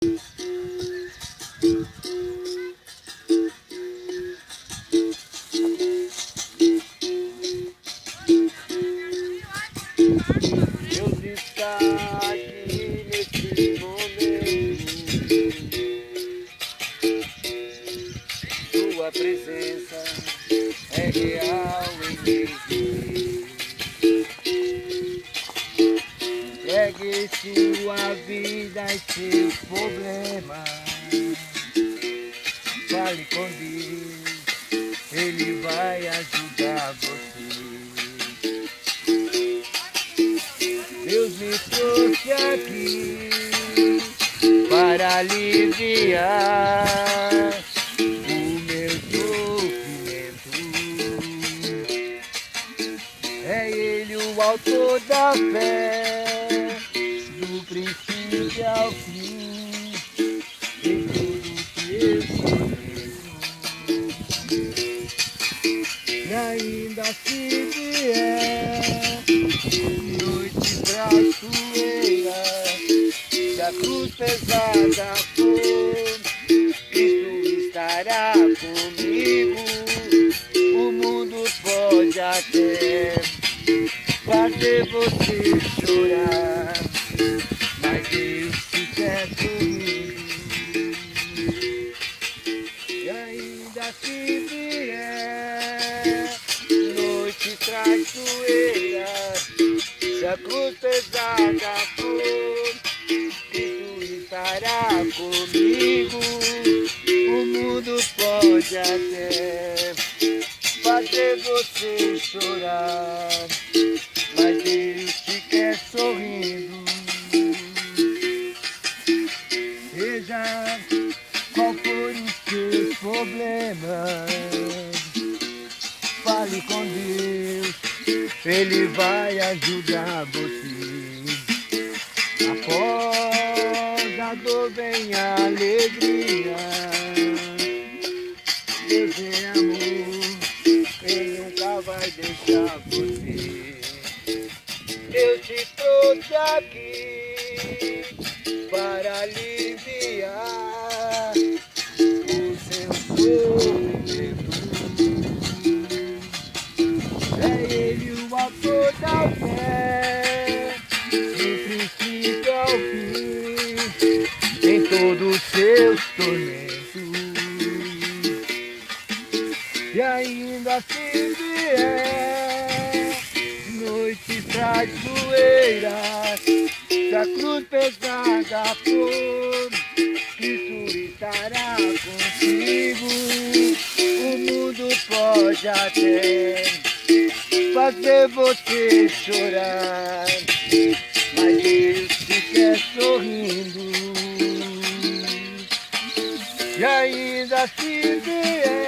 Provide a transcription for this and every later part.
Deus está aqui nesse momento, Sua presença é real em mim. Entregue sua vida e seus problemas, fale com Deus, Ele vai ajudar você. Deus me trouxe aqui para aliviar o meu sofrimento. É Ele o autor da fé, do princípio ao fim, em tudo que eu sou. E ainda se vier noite traiçoeira, se a cruz pesada for, Cristo estará comigo. O mundo pode até fazer você chorar, mas Deus te quer sorrindo. E ainda se vier noite traiçoeira, se a cruz pesada for, Cristo estará comigo. O mundo pode até fazer você chorar, mas Deus te quer sorrindo. Seja qual for os seus problemas, fale com Deus, Ele vai ajudar você. Após a dor vem a alegria. Deus é amor, Ele nunca vai deixar você. Deus te trouxe aqui para aliviar o seu sofrimento. É Ele o autor da fé, do princípio ao fim, em todos os seus tormentos. E ainda se vier noite traiçoeira, se a cruz pesada for, Cristo estará contigo. O mundo pode até fazer você chorar, mas Deus te quer sorrindo. E ainda se vier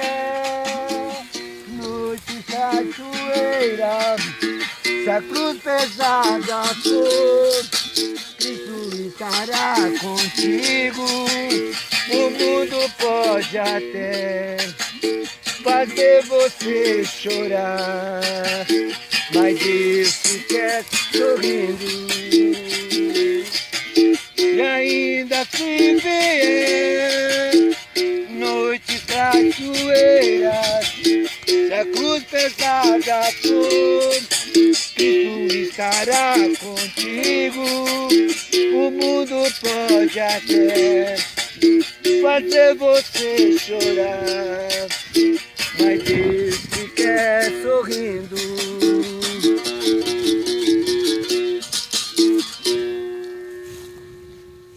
noite traiçoeira, se a cruz pesada for, Cristo estará contigo. O mundo pode até fazer você chorar, mas Deus te quer sorrindo. E ainda se vier noite traiçoeira, se a cruz pesada for, Cristo estará contigo. O mundo pode até fazer você chorar, mas Deus te quer sorrindo.